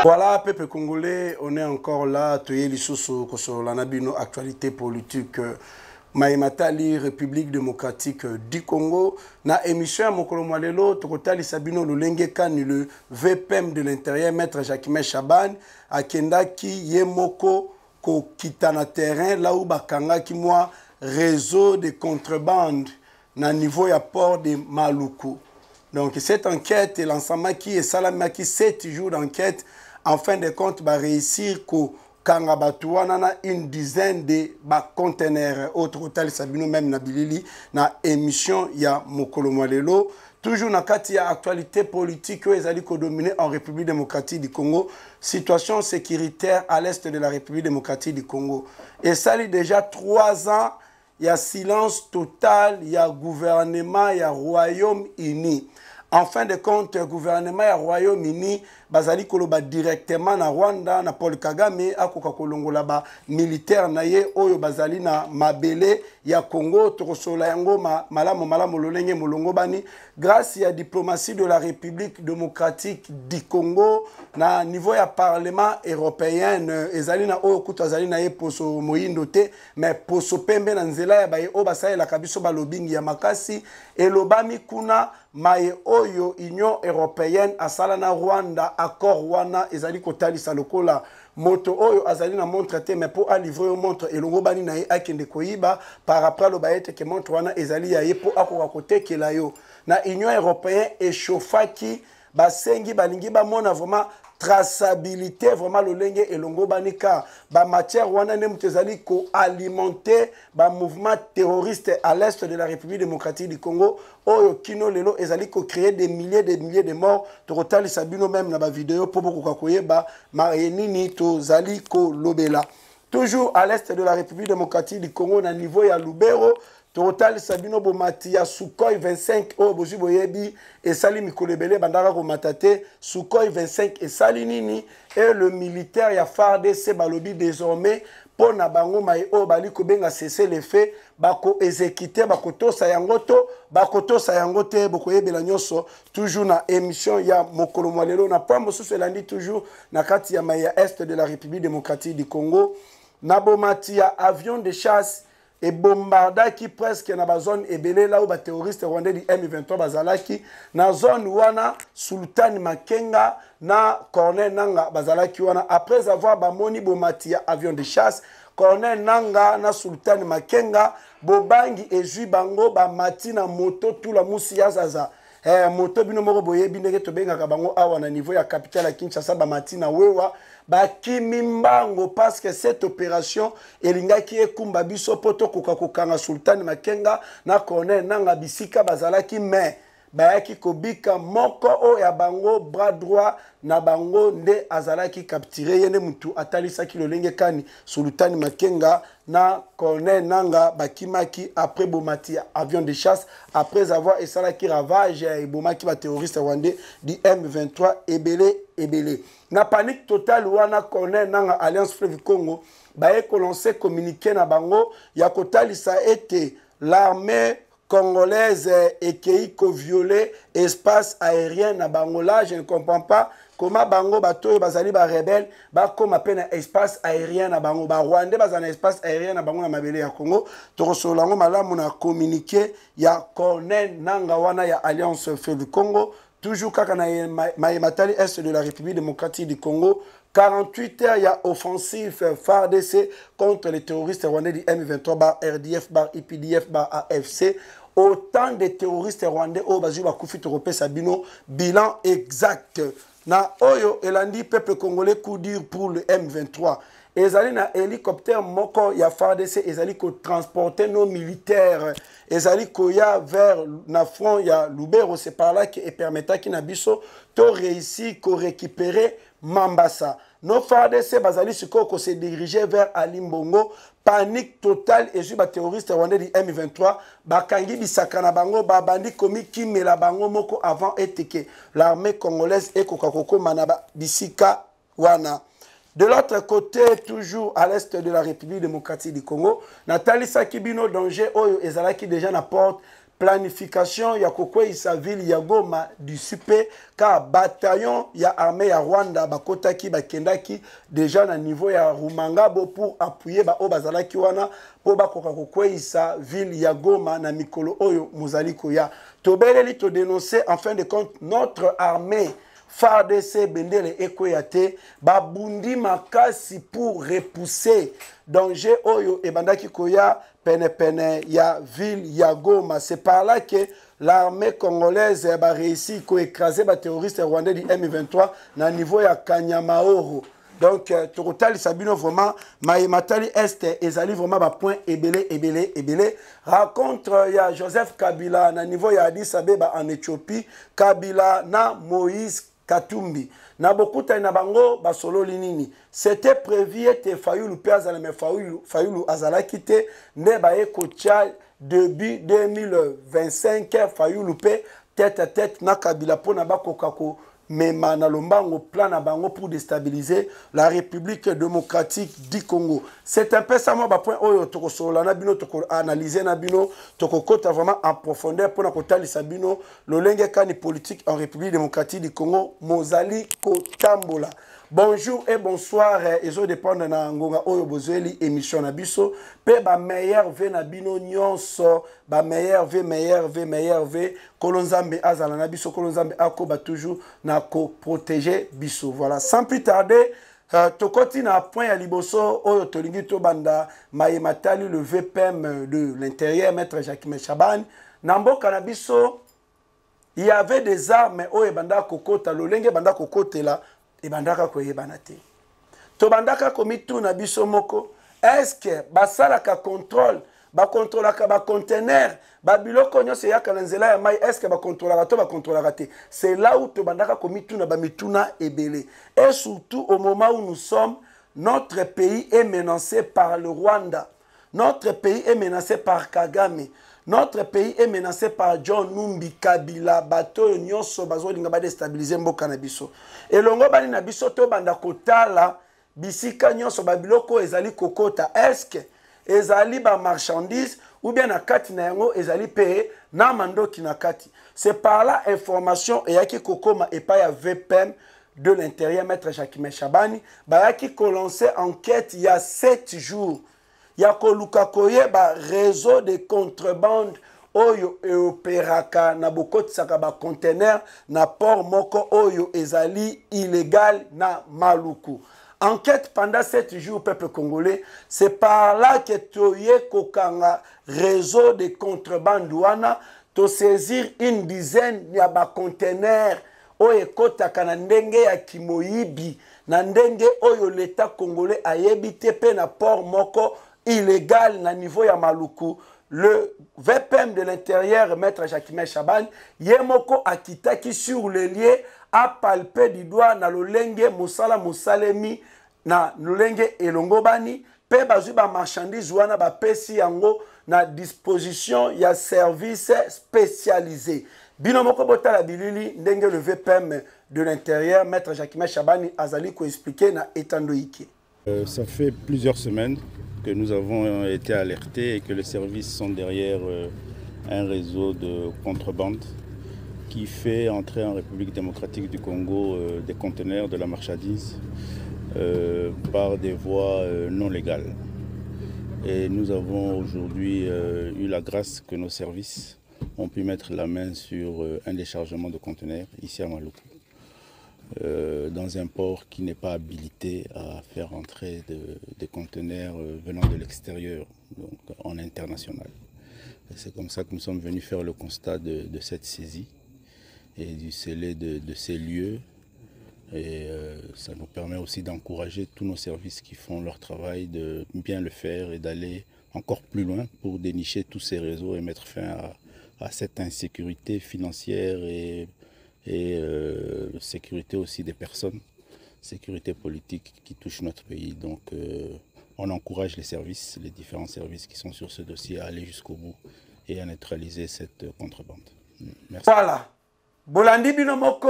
Voilà, peuple congolais, on est encore là. Toye lisusu kosola na bino actualité politique. Maïmatali, République démocratique du Congo. Na émission mokolo mwalelo tokotali sabino lolenge kani le VPM de l'intérieur maître Jacquemin Chaban akendaki yemoko ko kitana terrain là où bakanga ki moi réseau de contrebande na niveau ya port de Maluku. Donc cette enquête et l'ensemble qui est salamaki 7 jours d'enquête en fin de compte va réussir ko Kangabatuana na une dizaine de conteneurs autres total sabino même na bilili na émission ya mokolo mwalelo toujours na kati ya actualité politique que ezali ko dominer en République démocratique du Congo, situation sécuritaire à l'est de la République démocratique du Congo. Et ça il déjà 3 ans, il y a silence total, il y a gouvernement, il y a Royaume-Uni. En fin de compte, le gouvernement du Royaume-Uni bazali koloba directement na Rwanda na Paul Kagame akoka kolongola ba militaire na ye oyo bazali na mabele ya Congo tokosola yango malamu lolenge molongo bani grâce à la diplomatie de la République démocratique du Congo na niveau ya parlement européen ezali na oyo kutu azali na ye poso moyindo te mais poso pembe na nzela ya baye o basaya la kabiso ba lobingi ya makasi elobami kuna maye oyo Union européenne asala na Rwanda accord wana ezali kotalisa lokola moto oyo azali na montre te mais pour a livrer yo montre elongo bani na ye akende koyiba par après lo baete ke montre wana ezali ya ye pour akoka kotekela yo na Union européenne echauffaki basengi balingi ba mona vraiment traçabilité vraiment lolenge elongo banika ba matière wana ne mutezali ko alimenter ba mouvement terroriste à l'est de la République démocratique du Congo oyo kino lelo ezali ko créer des milliers de morts totali sabino même na ba vidéo pour beaucoup koyeba ma nini to zali ko lobela toujours à l'est de la République démocratique du Congo na niveau ya Lubero total sabino bomati ya Sukhoi 25 o boji boyebi et sali mikolebele bandara ko matate Sukhoi 25 et sali nini et le militaire ya FARDC balobi désormais pour na bango mai o bali ko benga cesser les faits bako exécuter bakoto sayangoto boko yebela nyoso toujours na émission ya mokolo mwalelo na pa mosusu elandi toujours na kati ya maya est de la République démocratique du Congo na bomati ya avion de chasse et bombarda qui presque na ba zone ebele là où ba terroriste rwandais du M23 bazalaki na zone wana Sultan Makenga na Corneille Nanga bazalaki wana après avoir bamoni bomati ya avion de chasse Corneille Nanga na Sultan Makenga bobangi ezui bango ba mati na moto tout la musi ya zaza moto bino moko boyebi ndenge tobengaka bango awa na niveau ya capitale ya Kinshasa ba mati na wewa bakimimbango parce que cette opération elingaki ekumba biso poto kokanga Sultan Makenga na Corneille Nanga bisika bazalaki mais bayaki kobika moko o ya bango bras droit na bango nde azalaki capturé yene mutu atalisaki lolenge kani Sultan Makenga na Corneille Nanga bakimaki après bomati avion de chasse après avoir esalaki ravage et bomaki ba terroriste rwandais du M23 ebele na panique totale wana Corneille Nanga Alliance Fleuve Congo baye ko lancer communiqué na bango ya kotalisa ete l'armée congolaise et qui violer espace aérien na bangola. Je ne comprends pas comment bango bato bazali ba rebelle ba comme appelle espace aérien na bango ba rwandais bazana espace aérien na bango na mabele ya Congo to solango malamu na communiqué ya Corneille Nanga wana ya Alliance Fleuve Congo toujours kaka na matali est de la République démocratique du Congo 48 heures, il y a offensive FARDC contre les terroristes rwandais du M23 bar RDF bar IPDF bar AFC. Autant de terroristes rwandais au bazu bakufi torope sabino bilan exact. Na oyo elandi peuple congolais coup dur pour le M23. Ezali na hélicoptère moko ya FARDC ezali ko transporter nos militaires. Ezali ko ya vers na front ya Lubero c'est par là que permettra ki na biso to réussi ko récupérer Mambasa. Nos FARDC bazali siko se diriger vers Alimbongo. Panique totale et juba terroriste rwandais du M23 bakangi bisaka na bango babandi komi kimela bango moko avant eteke l'armée congolaise et kokakoko manaba bisika wana. De l'autre côté, toujours à l'est de la République démocratique du Congo, Nathalie Sakibino danger oyo ezalaki déjà na porte planification ya kokweyisa ville ya Goma disipe ka bataillon ya armée ya Rwanda bakotaki bakendaki déjà na niveau ya Rumangabo pour appuyer ba bazalaki wana po bakoka kokweyisa ville ya Goma na mikolo oyo muzali koya tobeleli to dénoncer en fin de compte notre armée FARDC bendele ekoyate babundi makasi pour repousser danger oyo ebandaki koya pene pene ya ville ya Goma. C'est par là que l'armée congolaise a réussi à écraser les terroristes rwandais du M23 na niveau ya Kanyamaoro. Donc total sabino vraiment Maïmatali Est ezali vraiment ba point ebele raconte ya Joseph Kabila na niveau ya Addis Abeba en Éthiopie, Kabila na Moïse Katumbi na bokuta na bango basolo linini c'était prévu te Fayulu pe azala me Fayulu azala kite ne ba ekocha début 2025 Fayulu pe tête à tête na Kabila pona bakokako mema na lombango plan na bango pour déstabiliser la République démocratique du Congo. C'est un peu ça moi ba point oyo toko solo na bino toko analyser na bino toko kota vraiment en profondeur pour na kotalisa bino lolenge kani politique en République démocratique du Congo mozali kotambola. Bonjour et bonsoir ezo dépendre na ngonga oyo bozeli émission na biso pe ba meilleur ve na bino nyonso ba meilleur ve kolonzambe azala na biso kolonzambe akoba toujours na ko protéger biso. Voilà, sans plus tarder tokoti na point ya liboso oyo tolingi to banda Maïmatali le VPM de l'intérieur maître Jacques Chaban na mboka na biso il y avait des armes oyo banda kokota lolenge banda kokotela et bandaka koyebana te to bandaka komituna biso moko est-ce que basalaka contrôle bakontrolaka ba conteneur babiloko nyonso yaka na nzela ya mai est-ce que bakontrolaka to bakontrolaka te c'est là où to bandaka komituna bamituna ebele et surtout au moment où nous sommes notre pays est menacé par le Rwanda, notre pays est menacé par Kagame. Notre pays est menacé par John Numbi Kabila bato nyonso bazolinga ba déstabiliser mboka na biso. Et longo bani na biso to banda kotala bisika nyonso babiloko ezali kokota est-ce que ezali ba marchandise ou bien na kati na yango ezali payé na mandoki na kati. C'est par là information et yaki kokoma et pas ya VPM de l'intérieur maître Jacques Chabani ba yaki ko lancer enquête il y a 7 jours. Yako luka koyeba réseau de contrebande oyo eoperaka na bokotisaka ba conteneur na port moko oyo ezali illégal na Maluku. Enquête pendant 7 jours peuple congolais, c'est par là que toye kokanga réseau de contrebande wana to saisir une dizaine ya ba conteneur oyo ekotaka na ndenge ya kimoyibi na ndenge oyo l'état congolais ayebi te pe na port moko illégal na niveau ya Maluku. Le VPM de l'intérieur maître Jacques Chaban yemoko akitaki sur le lieu a palpé du doigt na lolenge musala musalemi na lolenge elongobani pe bazui ba marchandise wana ba pesi yango na disposition ya service spécialisé. Binomoko botala bilili ndenge le VPM de l'intérieur maître Jacques Chaban azali ko expliquer na etandoike. Ça fait plusieurs semaines que nous avons été alertés et que les services sont derrière un réseau de contrebande qui fait entrer en République démocratique du Congo des conteneurs de la marchandise par des voies non légales. Et nous avons aujourd'hui eu la grâce que nos services ont pu mettre la main sur un déchargement de conteneurs ici à Maluku. Dans un port qui n'est pas habilité à faire entrer des conteneurs venant de l'extérieur, donc en international. C'est comme ça que nous sommes venus faire le constat de cette saisie et du scellé de ces lieux. Et ça nous permet aussi d'encourager tous nos services qui font leur travail de bien le faire et d'aller encore plus loin pour dénicher tous ces réseaux et mettre fin à cette insécurité financière et sécurité aussi des personnes, sécurité politique qui touche notre pays. Donc on encourage les services, les différents services qui sont sur ce dossier à aller jusqu'au bout et à neutraliser cette contrebande. Merci. Voilà. Bolandi Binomoko,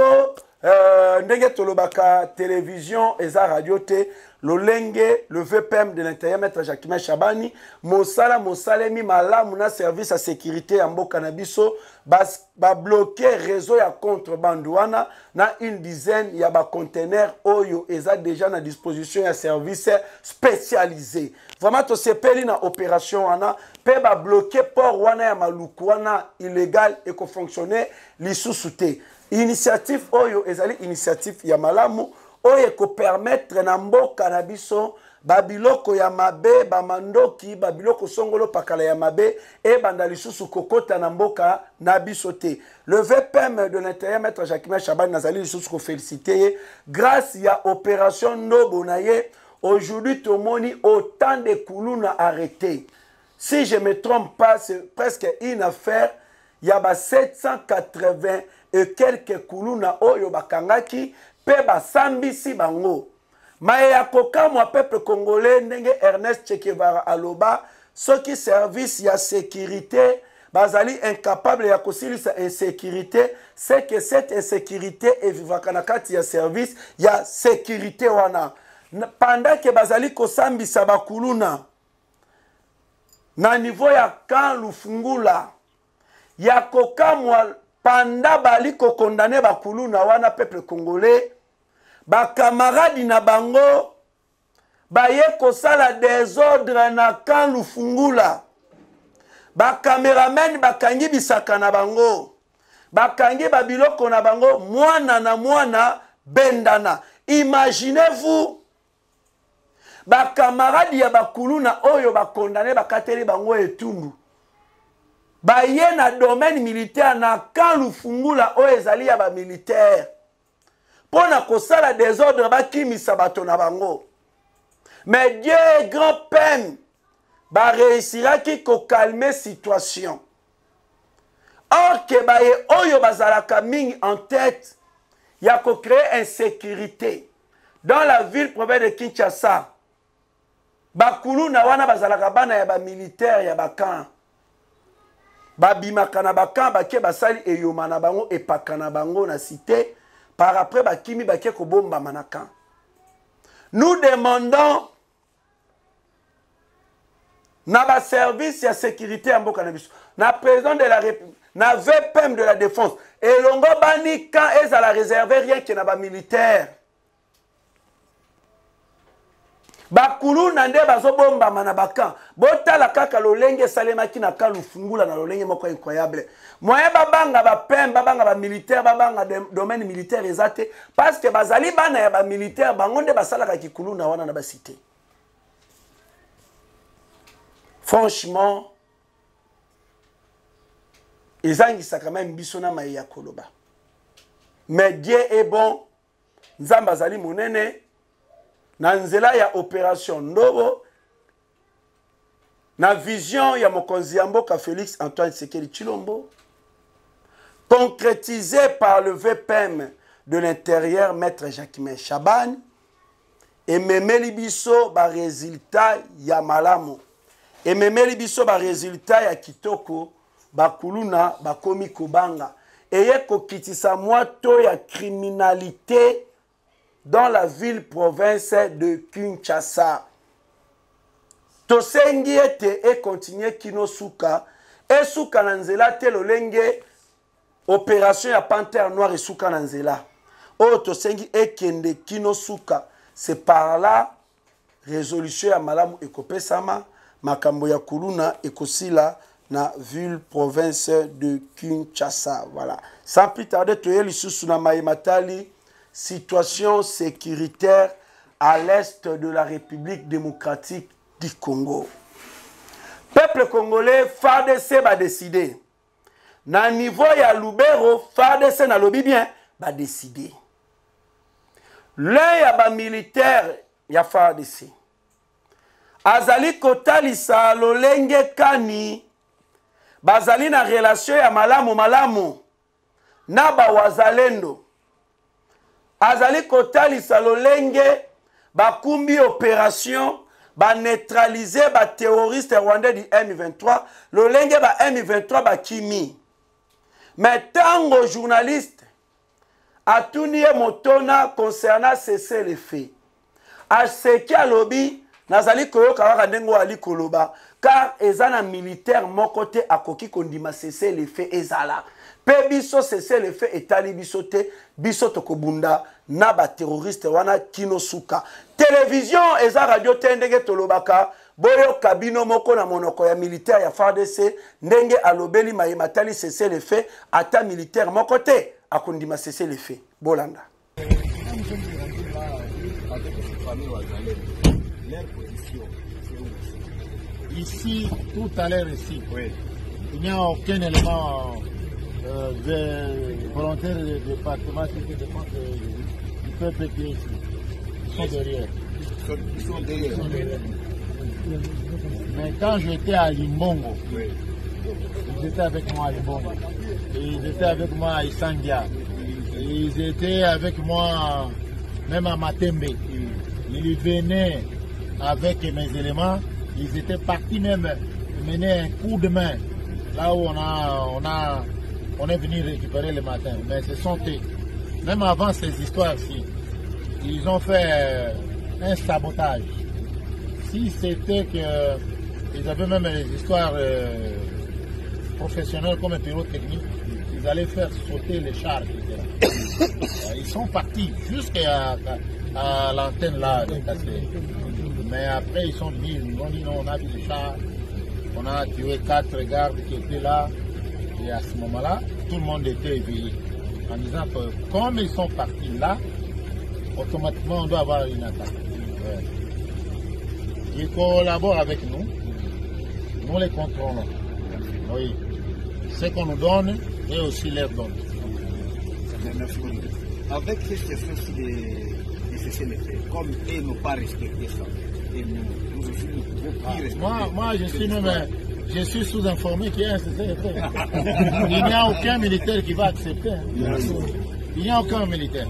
ndenge tolobaka télévision eza radio te lolenge le VPM de l'intérieur maître Jacquemain Chabani mosalemi malamu na service à sécurité ya mboka na biso ba bloquer réseau ya contrebande wana na une dizaine ya ba conteneurs oyo eza déjà na disposition ya service spécialisé vraiment to sepeli na opération wana pe ba bloquer port wana ya maluku wana illégal et ko fonctionner lisusu te. Initiative oyo ezali initiative ya malamu oyo ko permettre na mboka na biso babiloko ya mabe bamandoki babiloko songolo pakala ya mabe e banda lisusu kokota na mboka na biso te. Le VPM de l'intérieur maître Jacquemain Chabani nazali lisusu ko féliciter grâce ya opération Ndobo na ye aujourd'hui tomoni autant de kuluna arrêtés. Si je me trompe pas c'est presque une affaire il y a 780 et quelques kuluna oyo bakangaki pe basambisi bango maya kokamwa peuple congolais ndenge Ernest Che Guevara aloba soki service ya sécurité bazali incapable ya kosilisa insécurité c'est que cette insécurité evivaka na kati ya service ya sécurité wana pendant que bazali kosambisa bakuluna na niveau ya kan lufungula ya kokamwa panda bali ko condamné bakuluna wana peuple congolais ba camarades na bango baye kosala désordre na kan lufungula ba cameraman bakangi bisaka na bango bakangi babiloko na bango mwana na mwana bendana. Imaginez-vous ba camarades ya bakuluna oyo ba condamné bakateli bango etumbu baye na domaine militaire na kan lufungula oyo ezali ya ba militaire pona kosala désordre bakimisa bato na bango mais Dieu est grand peine ba réussiraki ko calmer situation or que baye oyo bazalaka mingi en tête ya ko créer insécurité dans la ville province de Kinshasa bakuluna wana bazalaka bana ya ba militaire ya bakan babimaka na bakan bake basali eyoma na bango epaka na bango na cité par après bakimi bake kobomba manakan. Nous demandons na ba service ya sécurité ya mboka na biso na président de la République na VPM de la défense elongo bani quand ezala réservé rien que na ba militaire bakulu na nde bazobomba mana bakan botala kaka lolenge salemaki na kan lufungula na lolenge moko incroyable moyen babanga ba pem babanga ba militaire babanga domaine militaire ezate parce que bazali bana ya ba militaire bango nde basalaka kikulu na wana na ba cité. Franchement ezangisaka même biso na mai ya koloba mais Dieu est bon nzamba zali monene na nzela ya opération Ndobo na vision ya mokonzi ya mboka Félix Antoine Tshisekedi Tshilombo concrétisé par le VPM de l'intérieur maître Jacquemain Chabani et memeli biso ba résultat ya malamu et memeli biso ba résultat ya kitoko bakuluna bakomi kobanga eye kokitisa moto ya criminalité dans la ville-province de Kinshasa. Tosengi ete e continue kino suka e suka na nzela te lolenge opération ya Panthère Noire e suka na nzela. O tosengi e kende kino suka. C'est par là résolution ya malamu ekopesama makambo ya kuluna ekosila na ville-province de Kinshasa. Voilà. Sans plus tarder toye lisusu na Maïmatali. Situation sécuritaire à l'est de la République démocratique du Congo. Peuple congolais, FARDC va décider. Na niveau ya Lubero, FARDC na lobi bien, va décider. L'un ya ba militaire ya FARDC. Azali kotalisa lolenge kani, bazali na relation ya malamu na ba wazalendo. Azali kotalisa lolenge bakumbi opération ba neutraliser ba terroriste rwandais du M23 lolenge ba M23 ba kimi mais tango journaliste atuni motona concernant cesser les faits. Aseki alobi nazali koyoka kaka ndengo ali koloba car ezana militaire moko te akoki kondima cesser les faits ezala. Pe biso cesser les faits etali biso te biso tokobunda na ba terroriste wana kino suka. Télévision eza radio te ndenge tolobaka boyo kabino moko na monoko ya militaire ya FARDC ndenge alobeli mayematali cesser les faits ata militaire moko te akondima cesser les faits. Bolanda. Ici, tout à l'heure ici, oui. Il n'y a aucun élément volontaire du département qui se défend du peuple qui est ici. Ils sont derrière. Ils sont derrière. Mais quand j'étais à Limbongo, oui. Ils étaient avec moi à Limbongo. Et ils étaient avec moi à Isangia. Et ils étaient avec moi même à Matembe. Ils venaient avec mes éléments. Ils étaient partis même mener un coup de main là où on est venu récupérer le matin. Mais ce sont eux. Même avant ces histoires-ci, ils ont fait un sabotage. Si c'était qu'ils avaient même des histoires professionnelles comme un pilote technique, ils allaient faire sauter les chars qui étaient là. Ils sont partis jusqu'à l'antenne là de Cassé. Mais après, ils sont venus, ils nous ont dit non, on a vu les chars, on a tué 4 gardes qui étaient là. Et à ce moment-là, tout le monde était éveillé. En disant que comme ils sont partis là, automatiquement on doit avoir une attaque. Ouais. Ils collaborent avec nous, nous les contrôlons. Oui. Ce qu'on nous donne et aussi leur donne. Merci beaucoup. Avec ces questions de cesser les faits, comme ils n'ont pas respecté ça, et nous aussi nous pouvons plus respecter. Moi je suis sous-informé qu'il y a un cessez-le-feu. Il n'y a aucun militaire qui va accepter. Hein. Il n'y a aucun militaire.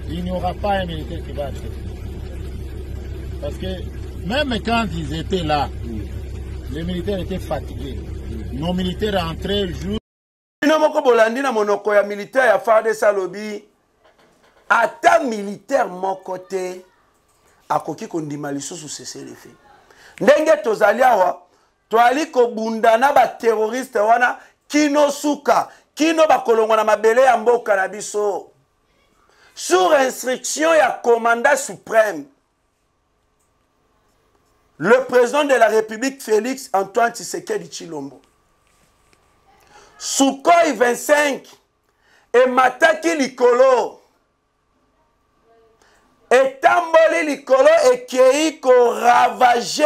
Il n'y aura pas un militaire qui va accepter. Parce que même quand ils étaient là, les militaires étaient fatigués. Nos militaires entraient jour. Militaire ya FARDC alobi ata militaire moko te akoki kondima lisusu cesser les faits. Ndenge tozali awa toali kobunda na ba terroriste wana kino suka kino bakolongwa na mabele ya mboka na biso sur instruction ya commandant suprême le président de la République Félix Antoine Tshisekedi Tshilombo. Sukhoi 25 et mataki likolo et tamboli likolo et kei ko ravager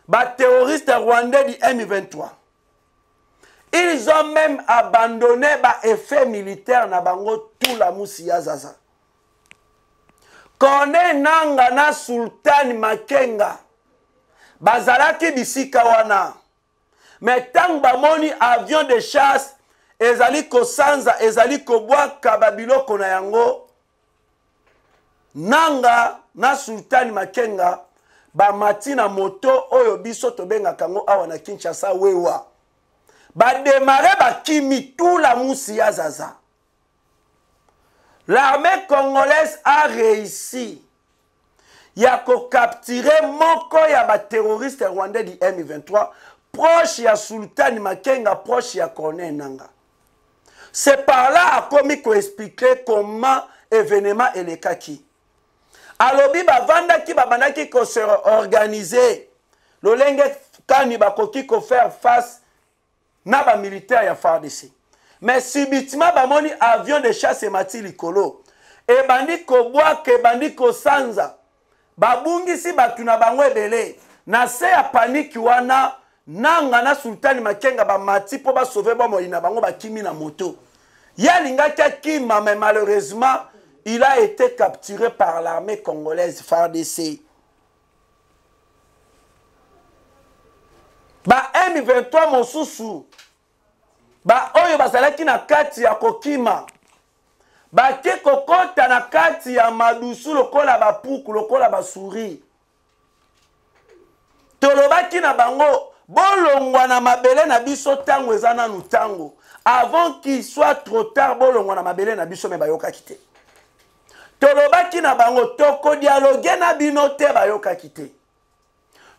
ba terroristes rwandais du M23. Ils ont même abandonné ba effet militaire na bango tout la musia zaza. Kone nanga na Sultan Makenga bazalaki bisika wana. Mais tant bamoni avion de chasse ezali ko sanza ezali ko bwaka babiloko na yango nanga na Sultan Makenga ba matina moto oyo biso tobenga kango awa na Kinshasa wewa ba démarrer ba kimi tout la musi ya zaza. L'armée congolaise a réussi ya ko capturer moko ya ba terroristes rwandais du M23 proche ya Sultan Makenga, proche ya Corneille Nanga. C'est par là à komi ko expliquer comment événement et les kaki. Alobi ba vanda ki ba bandaki ko se organiser. Lolenge kani ba koki ko faire face na ba militaire ya FARDC. Mais subitement ba moni avion de chasse mati likolo. E bandi ko bwa ke bandi ko sanza. Ba bungi si batu na bango ebele. Na se ya panique wana nanga na Sultan Makenga ba mati po ba sauver ba moina bango ba kimi na moto. Yalinga kima mais malheureusement il a été capturé par l'armée congolaise FARDC. Ba M23 mosusu ba oyo bazalaki na kati ya kokima ba ke kokota na kati ya madusu lokola ba puku lokola ba suri tolobaki na bango bolongwa na mabele na biso tango ezana nutango avant qu'il soit trop tard bolongo na mabele na biso me bayoka kite tolobaki na bango toko dialogue na bino te bayoka kite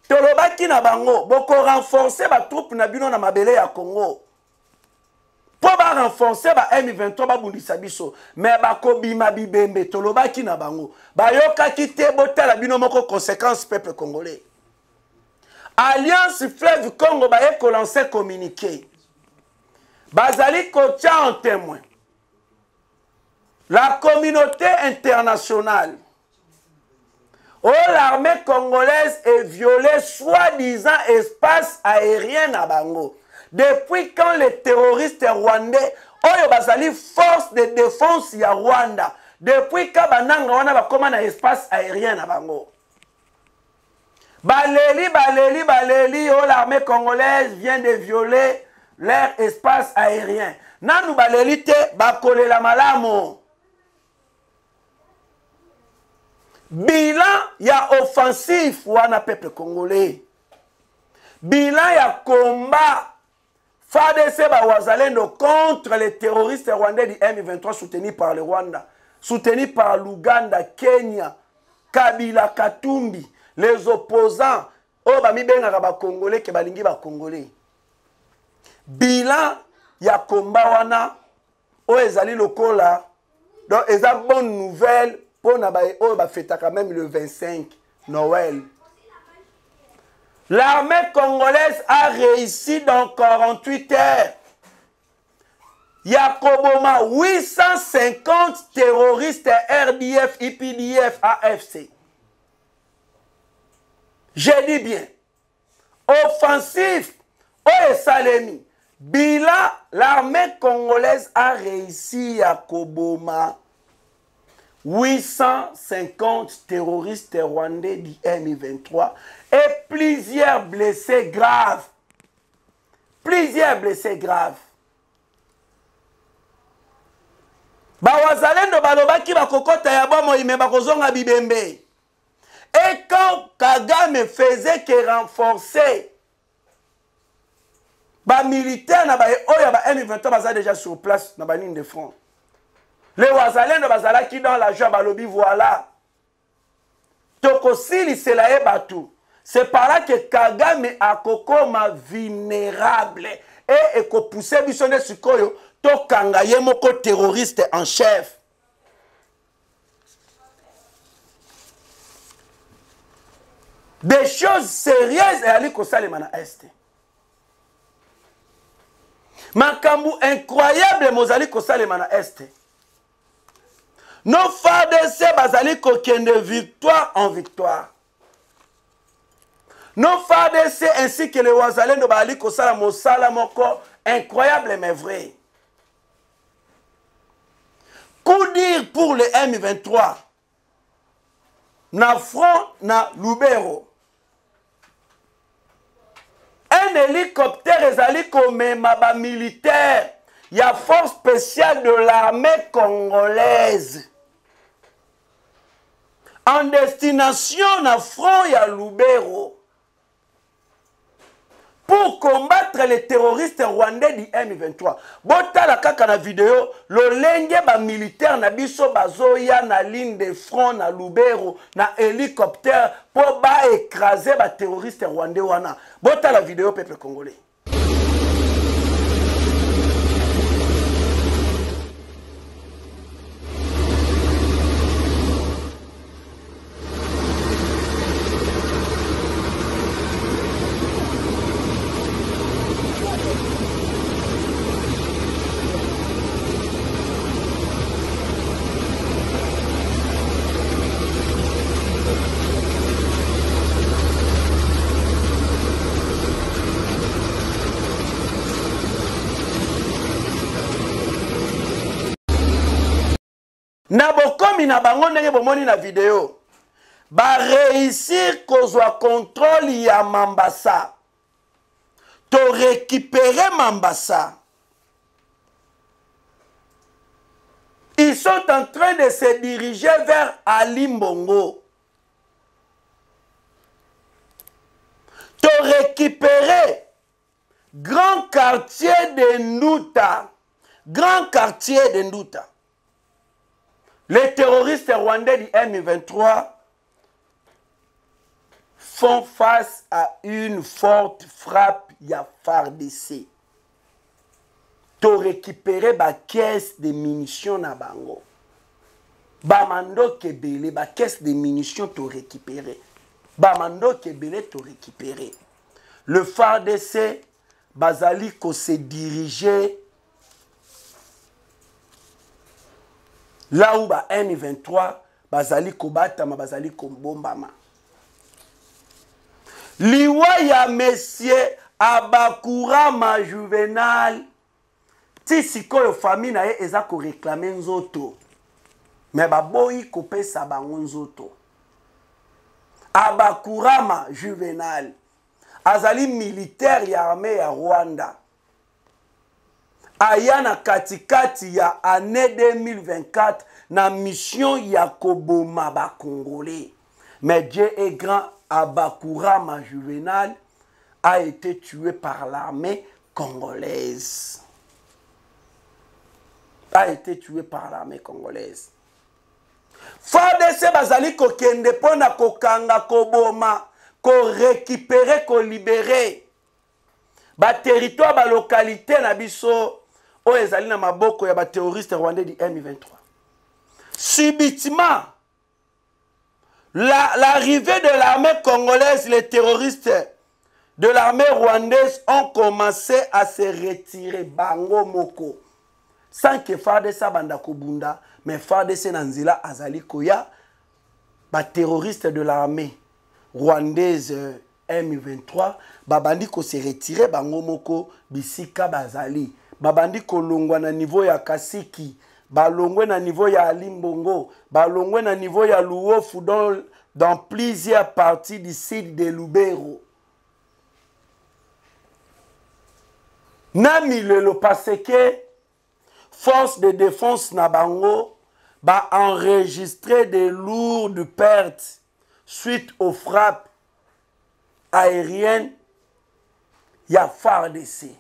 tolobaki na bango boko renforcer ba troupe na bino na mabele ya Congo po ba renforcer ba M23 ba bundisa biso mais bako bima bibembe tolobaki na bango bayoka kite botala bino moko conséquence peuple congolais Alliance Fleuve Congo ba eko lancer communiqué bazali kotia en témoin la communauté internationale où l'armée congolaise est violée soi-disant espace aérien à Bango. Depuis quand les terroristes rwandais oyo bazali force de défense ya Rwanda depuis quand bananga wana bakoma na espace aérien à Bango. Baleli où l'armée congolaise vient de violer leur espace aérien. Nanu baleli te bakole la malamo. Bilan ya offensif wana peuple congolais. Bilan ya combat FARDC ba wazalendo contre les terroristes rwandais du M23 soutenus par le Rwanda, soutenus par l'Ouganda, Kenya, Kabila, Katumbi, les opposants o ba mi benga ba congolais ke balingi ba congolais. Bilan ya combat wana o ezali lokola donc eza bonne nouvelle pour na ba o ba fêta quand même le 25 Noël. L'armée congolaise a réussi dans 48 heures. Yakoboma 850 terroristes RDF, IPDF, AFC. Je dis bien, offensif, Oye Salemi, Bila, l'armée congolaise a réussi à Koboma 850 terroristes rwandais du M23 et plusieurs blessés graves. Plusieurs blessés graves. Bawazalendo balobaki bakokota ya bomo ime bakozonga bibembe. Et quand Kagame faisait que renforcer ba militaire na ba oya ba M23 baza déjà sur place na ba ligne de front. Les Wazalendo bazalaki dans la joie balobi voilà. Tokosili selae batu. C'est par là que Kagame a kokoma vulnérable et eko poussé bisone sikoyo to kangaye moko terroriste en chef. Des choses sérieuses et ali kosalema na este. Makambu incroyable mozali kosalema na este. Nos FARDC bazali kokende victoire en victoire. Nos FARDC ainsi que les Wazalendo bazali kosala mosala moko incroyable mais vrai. Coup dire pour le M23. Na front na Lubero. Un hélicoptère ezali komema ba militaire. Il y a force spéciale de l'armée congolaise. En destination na front ya Lubero. Pour combattre les terroristes rwandais du M23. Botala kaka na vidéo, lolenge ba militaire na biso bazoya na ligne de front na Lubero na hélicoptère pour ba écraser ba terroristes rwandais wana. Botala vidéo peuple congolais. Na bokomi na bango ndenge bomoni na vidéo ba réussir kozwa contrôle ya Mambasa to récupérer Mambasa. Ils sont en train de se diriger vers Ali Mbongo to récupérer grand quartier de Nduta grand quartier de Nduta. Les terroristes rwandais du M23 font face à une forte frappe ya FARDC. To récupérer ba caisse de munitions na bango. Ba mando kebele ba caisse de munitions to récupérer. Ba mando kebele to récupérer. Le FARDC bazali ko se diriger là où ba M23 bazali ko batama bazali ko bombama. Liwa ya Monsieur Abakurama Juvenal ti sikoyo famille na ye eza ko réclamer nzoto mais baboyi ko pesa bango nzoto. Abakurama Juvenal azali militaire ya armée ya Rwanda ayana katikati ya année 2024 na mission ya koboma ba Congolais. Mais Dieu est grand. Abakurama Juvenal a été tué par l'armée congolaise. A été tué par l'armée congolaise. FARDC bazali ko kende pona ko kanga ko boma, ko récupérer, ko libérer. Ba territoire, ba localité na biso o ezali na maboko ya ba terroriste rwandais du M23. Subitement, l'arrivée de l'armée congolaise, les terroristes de l'armée rwandaise ont commencé à se retirer bango moko. Sans que FARDC banda kobunda, mais FARDC nanzila azali koya, ba terroristes de l'armée rwandaise M23, babandi ko se retirer bango moko bisika bazali. Babandi ko longwa na niveau ya Kasiki, balongwe na niveau ya Alimbongo, balongwe na niveau ya Luofu dans plusieurs parties du site de Lubero. Nami le parce que force de défense Nabango va enregistrer des lourdes pertes suite aux frappes aériennes. Il y a FARDC.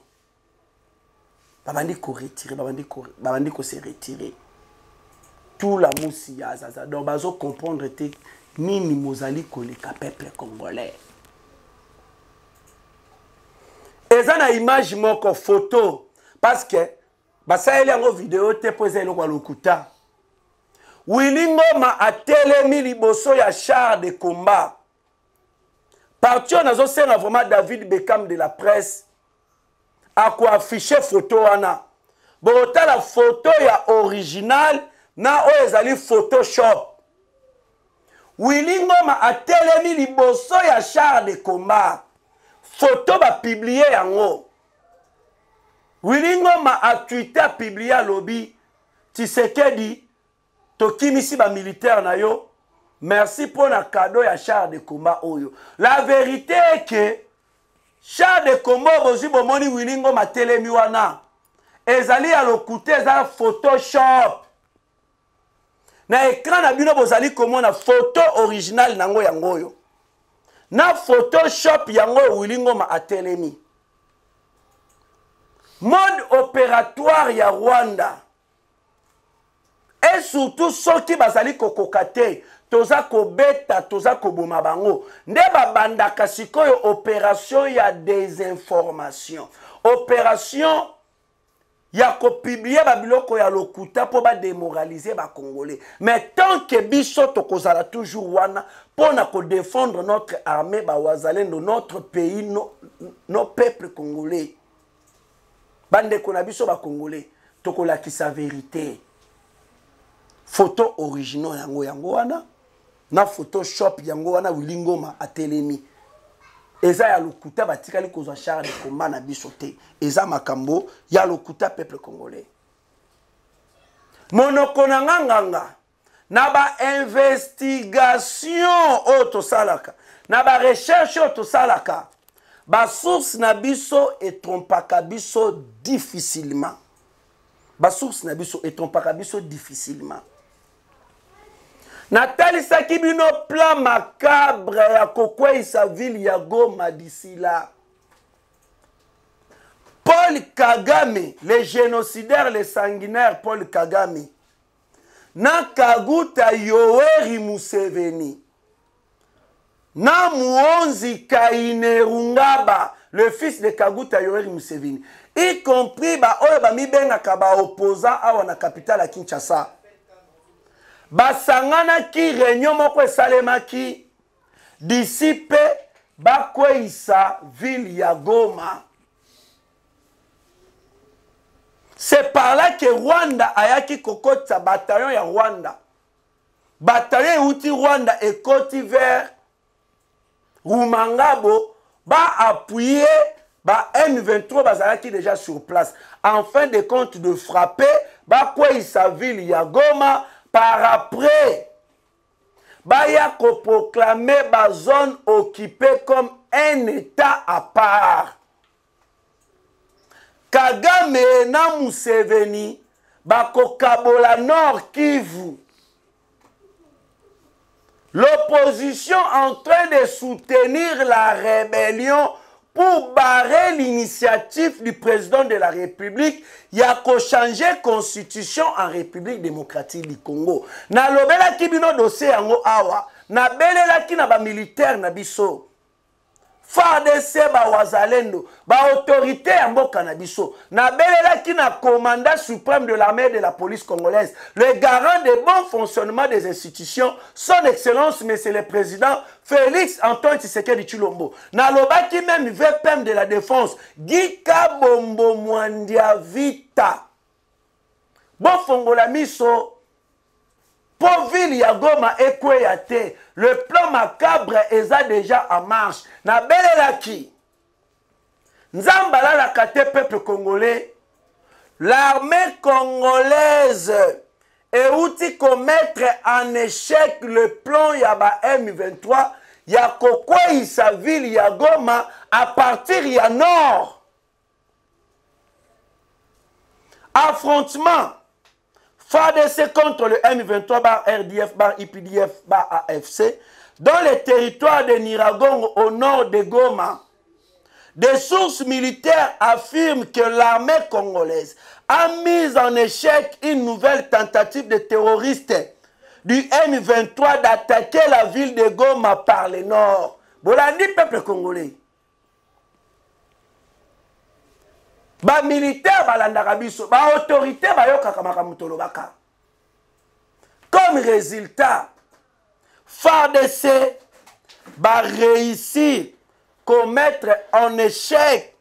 Babandi ko retirer, babandi ko se retirer. Tout la moussi ya zaza. Donc bazo comprendre te nini mozali koleka peuple congolais. Eza na image moko photo parce que basa ele ngo vidéo te poser le kwa lokuta. Wilingoma atelemi liboso ya char de combat. Parti on azo senga vraiment David Beckham de la presse. A quoi afficher photo wana. Bota la photo ya original na o ezali Photoshop. Wilingoma a telemi liboso ya char de combat. Photo ba publié yango. Wilingoma a tweeté a publié à lobby. Tshisekedi tokimisi ba militaire na yo. Merci pour la cadeau ya char de combat oyo. La vérité est que char de combat bozi bomoni Wilingoma telemi wana. Ezali a lokuté za Photoshop. Na écran na bino bozali komona photo original nango yangoyo. Na Photoshop yango Wilingoma atelemi. Mode opératoire ya Rwanda. Et surtout soki bazali kokokate, toza kobeta, toza koboma bango. Nde babandaka sikoyo opération ya désinformation. Opération ya ko publier ba biloko ya lokuta po ba démoraliser ba Congolais. Mais tant que biso tokozala toujours wana pona ko défendre notre armée ba wazalendo notre pays nos peuples congolais. Bande ko na biso ba Congolais tokola ki sa vérité. Photo original yango wana na Photoshop yango wana Wilingoma atelemi. Eza ya lokuta batikali kozwa char de combat na biso te. Eza makambo ya lokuta peuple congolais. Monoko na nganga na ba investigation oto salaka na ba recherche oto salaka ba source na biso et trompaka biso difficilement. Ba source na biso et trompaka biso difficilement. Nathalie Sakibino plan macabre ya kokweisa ville ya Goma d'ici là. Paul Kagame, le génocidaire, le sanguinaire Paul Kagame, na Kaguta Yoweri Museveni, na Muonzi Kainerugaba, le fils de Kaguta Yoweri Museveni, y compris oyo bamibengaka opposant awa na capitale à Kinshasa. Basangana ki réunion moko esalemaki d'ici pe bakweisa ville ya Goma. C'est par là que Rwanda ayaki kokota bataillon ya Rwanda. Bataillon outi Rwanda ekoti vers Rumangabo ba appuyer ba M23 bazalaki déjà sur place. En fin de compte de frapper ba kweisa ville ya Goma par après. Ba ya ko proclamer ba zone occupée comme un état à part. Kagame na Museveni bako kabola Nord Kivu. L'opposition en train de soutenir la rébellion pour barrer l'initiative du président de la République, il y a qu'à changer la constitution en République démocratique du Congo. Na lobela ki bino dossier yango awa, na belela ki na ba militaire na biso. FARDC ba wazalendo, ba autorité ya mboka na biso. Na belela ki na commandant suprême de l'armée de la police congolaise, le garant de bon fonctionnement des institutions, son excellence monsieur le président Félix Antoine Tshisekedi Tshilombo. Na lobaki même VPM de la défense, Gika Bombo Mwandia Vita. Bon fongola miso pour ville ya Goma ekweyate, le plan macabre est déjà en marche. Na belelaki, Nzambala la kate peuple congolais, l'armée congolaise est outil commettre en échec le plan Yaba M23, ya kokwe sa ville ya Goma à partir ya nord. Affrontement. FARDC contre le M23 bar RDF bar IPDF bar AFC dans les territoires de Niragongo au nord de Goma. Des sources militaires affirment que l'armée congolaise a mis en échec une nouvelle tentative de terroristes du M23 d'attaquer la ville de Goma par le nord. Bolandi peuple congolais. Ba militaire balandaka biso, ba autorité bayokaka makambo tolobaka. Comme résultat, FARDC va réussir commettre en échec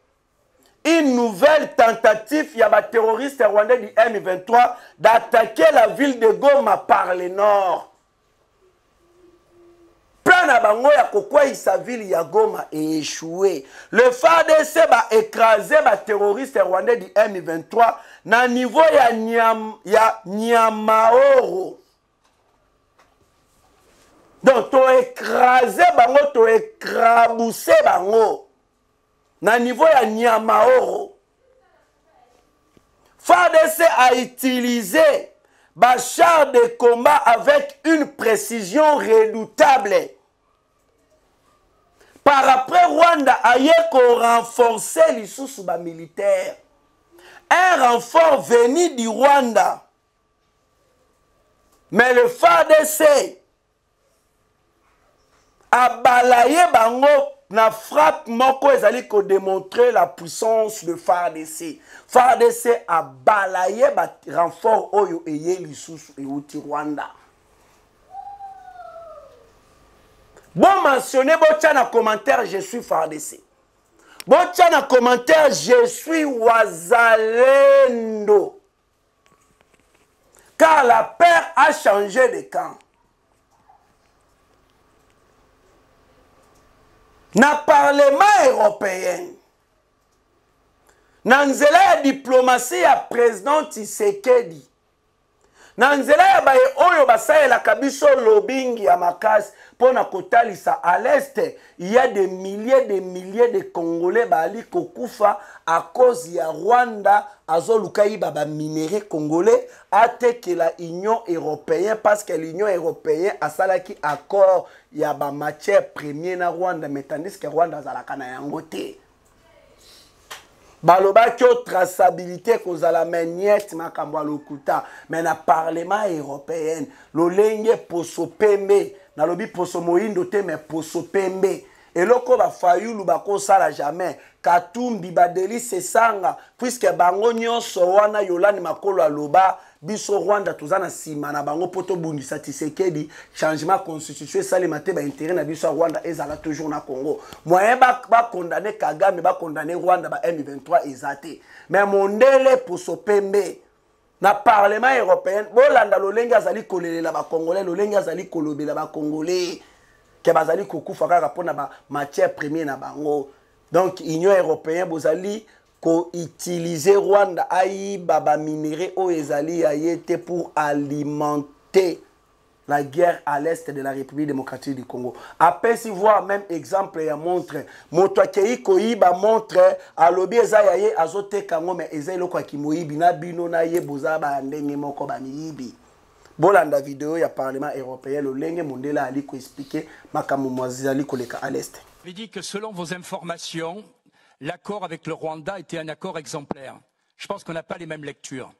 une nouvelle tentative ya ba terroriste rwandais du M23 d'attaquer la ville de Goma par le nord. Plan na bango ya kokweisa ville ya Goma est échoué. Le FARDC va écraser ba terroriste rwandais du M23 na niveau ya Nyamaoro. Donc to écraser bango, to écrabousser bango na niveau ya Nyamaoro. FARDC a utilisé ba char de combat avec une précision redoutable. Par après, Rwanda a renforcé les sous militaires. Un renfort venu du Rwanda. Mais le FARDC a balayé bango na frappe moko ezali ko démontrer la puissance de FARDC. FARDC a balayé ba renfort oyo eye lisusu e uti Rwanda. Bon mentionné, bon tcha na commentaire je suis FARDC. Bon tcha na commentaire je suis Wazalendo. Car la paix a changé de camp. Na parlement européen, na nzela ya diplomatie ya président Tshisekedi, na nzela ya baye oyo basalelaka biso lobbying ya makasi pona kotalisa à l'est, il y a des milliers de Congolais bali kokufa à cause ya Rwanda azoluka yiba ba minéraux congolais ateke la Union européenne parce que l'Union européenne a salaki accord ya ba matière première na Rwanda mais tandis que Rwanda azalaka na yango te. balobaki o traçabilité kozala maniette makambo ya lokuta mais na parlement européen lolenge poso pembe nalobi poso moyindo te mais poso pembe eloko bafayulu bakosala jamais katumbi badelice esanga puisque bango nyonso wana Yolande Makolo aloba biso Rwanda toza na nsima na bango po tobundisa Tshisekedi changement constitution esalema te baintérêt na biso ya Rwanda ezala toujours na Congo moyen bakondane Kagame bakondane Rwanda ba M23 eza te mais mondele poso pembe na parlement européen bolanda lolenge azali kolelela bakongolais lolenge azali kolobela bakongolais ke bazali kokufa kaka mpona ba matière première na bango donc union européenne bozali ko utiliser Rwanda ayiba ba minéraux o ezali ya yete pour alimenter la guerre à l'est de la République démocratique du Congo. Après si voir même exemple ya montre moto akei koyiba montre alobi eza ya ye azote kango mais eza eloko ya kimoyibi na bino na ye boza ba ndenge moko ba miyibi. Bolanda vidéo ya parlement européen lolenge mondela ali ko expliquer makambo mwazali koleka à l'est. J'ai dit que selon vos informations, l'accord avec le Rwanda était un accord exemplaire. Je pense qu'on n'a pas les mêmes lectures.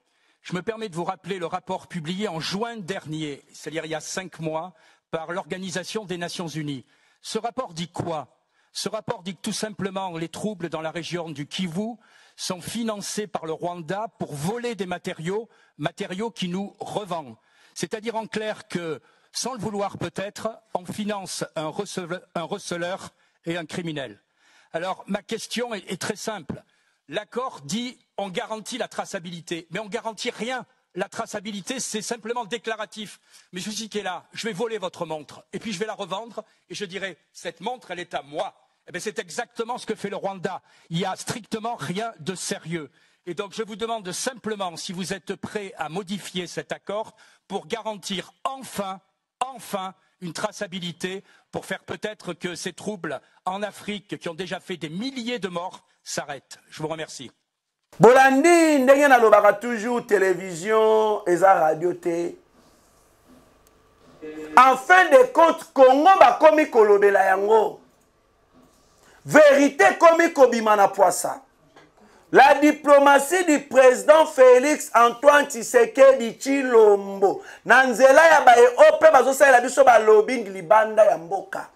Je me permets de vous rappeler le rapport publié en juin dernier, c'est-à-dire il y a 5 mois, par l'Organisation des Nations Unies. Ce rapport dit quoi? Ce rapport dit que tout simplement les troubles dans la région du Kivu sont financés par le Rwanda pour voler des matériaux qui nous revend. C'est-à-dire en clair que, sans le vouloir peut-être, on finance un receleur et un criminel. Alors ma question est très simple. L'accord dit on garantit la traçabilité, mais on ne garantit rien. La traçabilité, c'est simplement déclaratif. Mais je suis qui est là, je vais voler votre montre, et puis je vais la revendre, et je dirai, cette montre, elle est à moi. Eh bien, c'est exactement ce que fait le Rwanda. Il n'y a strictement rien de sérieux. Et donc, je vous demande simplement si vous êtes prêts à modifier cet accord pour garantir enfin une traçabilité, pour faire peut-être que ces troubles en Afrique, qui ont déjà fait des milliers de morts, s'arrêtent. Je vous remercie. Bolandi ndenge nalobaka toujours télévision eza radio te. En fin de compte Congo bakomi kolobela yango. Vérité komi kobima na poisa. La diplomatie du président Félix Antoine Tshisekedi Tshilombo na nzela ya bae ope bazosalela biso ba lobbying libanda ya mboka.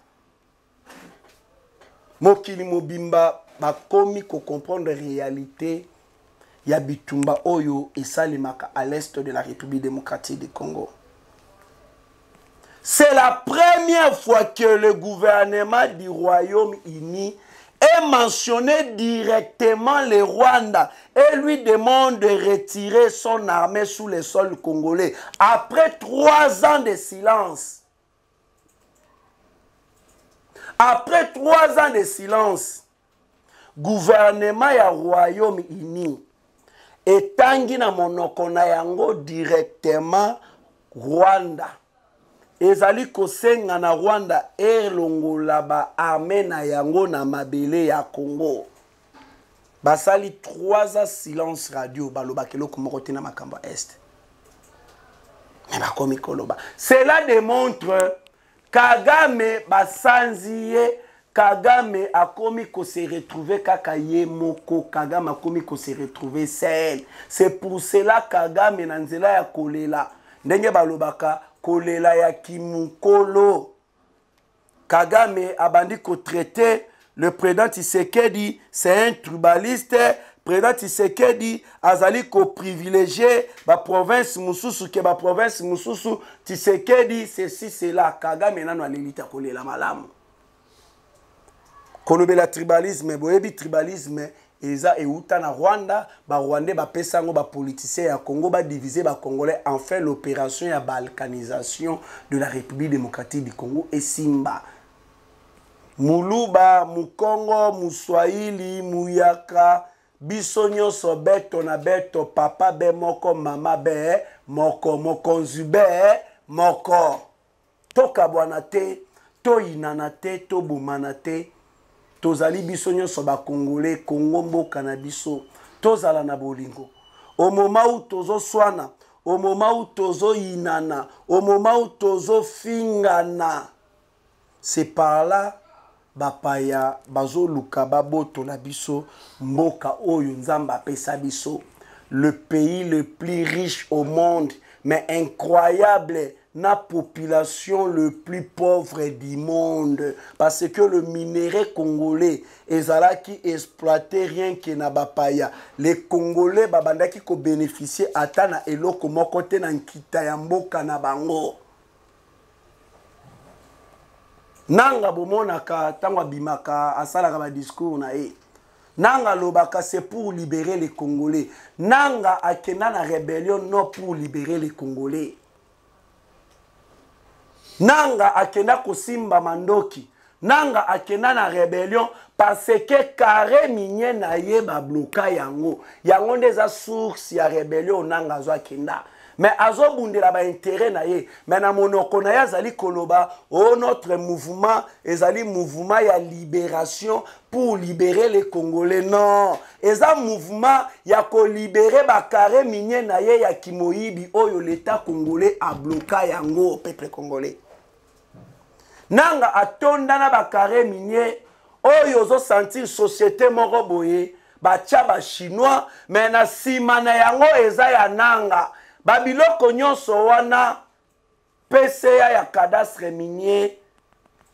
Mokili mobimba bakomi ko comprendre réalité ya bitumba oyo esalimaka à l'est de la République démocratique du Congo. C'est la première fois que le gouvernement du Royaume-Uni ait mentionné directement le Rwanda et lui demande de retirer son armée sous le sol congolais après 3 ans de silence. Après 3 ans de silence, gouvernement ya Royaume-Uni etangi na monoko na yango directement Rwanda. Ezali kosenga na Rwanda elongola ba armée na yango na mabele ya Congo. Basali 3 ans silence radio balobakelo komoko na makambo est. Mais bakomi koloba. Cela démontre Kagame basanziye Kagame a commis qu'on se retrouver kakaye moko Kagame a commis qu'on se retrouver seul. C'est pour cela Kagame nanzela ya kolela ndenge balobaka kolela ya kimukolo. Kagame a bandi ko traiter le président Tshisekedi c'est un tribaliste. Président Tshisekedi azali ko privilégier ba province mususu ke ba province mususu Tshisekedi ceci cela Kagame nano alilita kolela malamu. Kolobela tribalisme, boyebi tribalisme, eza euta na Rwanda, ba Rwandais ba pesango ba politicien ya Congo ba diviser ba Congolais en fait l'opération ya balkanisation de la République démocratique du Congo et Simba. Muluba, Mukongo, Muswahili, Muyaka, biso nyonso beto na beto papa be moko mama be moko mokonzu be moko. Toka bwana te, to inana te, to bumana te. Tozali biso nyonso ba Congolais Congo mboka na biso tozala na bolingo au moment où tozo swana au moment où tozo inana au moment où tozo fingana c'est par là bapaya bazo luka baboto na biso mboka oyo nzamba apesa biso, le pays le plus riche au monde mais incroyable, la population le plus pauvre du monde, parce que le minerai congolais ezalaki exploité rien que na bapaya. Les Congolais babandaki ko bénéficier ata na eloko moko te na nkita ya mboka na bango. Nanga bomonaka tango bimaka asalaka ba discours na e. Nanga lobaka c'est pour libérer les Congolais. Nanga akenda na rébellion non pour libérer les Congolais. Nanga akenda kosimba mandoki. Nanga akenda na rébellion parce que carré minier na ye ba bloka yango. Yango ndeza source ya rébellion nanga zo akenda. Mais azo bundela ba intérêt na ye. Mais na monoko na ya zali koloba oh notre mouvement ezali mouvement ya libération pour libérer les Congolais. Non, eza mouvement ya ko libérer ba carré minier na ye ya kimoyibi oyo l'état congolais a bloqué yango au peuple congolais. Nanga atonda na ba carré minier oyo zo sentir société moko boye ba tia ba chinois mais na sima na yango eza ya nanga babiloko nyonso wana PCA ya cadastre minier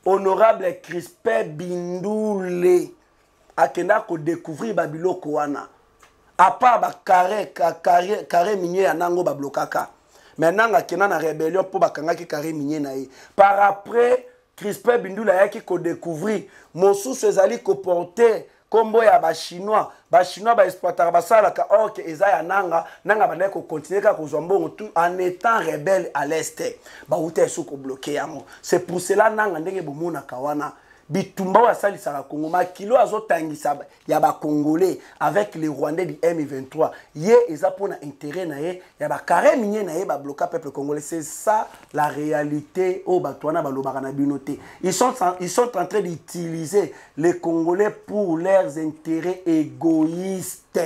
honorable Crispin Bindoule akenda ko découvrir babiloko wana à part ba carré minier ya nango ba blokaka maintenant akenda na rébellion pour bakanga ki carré minier na ye par après Crispin Bindoule ayaki ko découvrir mosusu ezali ko porter kombo ya ba chinois ba exploiter ba salaka ok eza ya nanga bana ko continuer ka ko zombongo tout en étant rebelle à l'est ba uta sou ko bloquer yango. C'est pour cela nanga ndenge bomona kawana bitumba wa salisaka Congo makilo azotangisa ya ba congolais avec les rwandais du M23 ye eza pona intérêt na ye ya ba carré minier na ye ba bloquer peuple congolais. C'est ça la réalité au batwana balobaka na binoté. Ils sont en train d'utiliser les Congolais pour leurs intérêts égoïstes.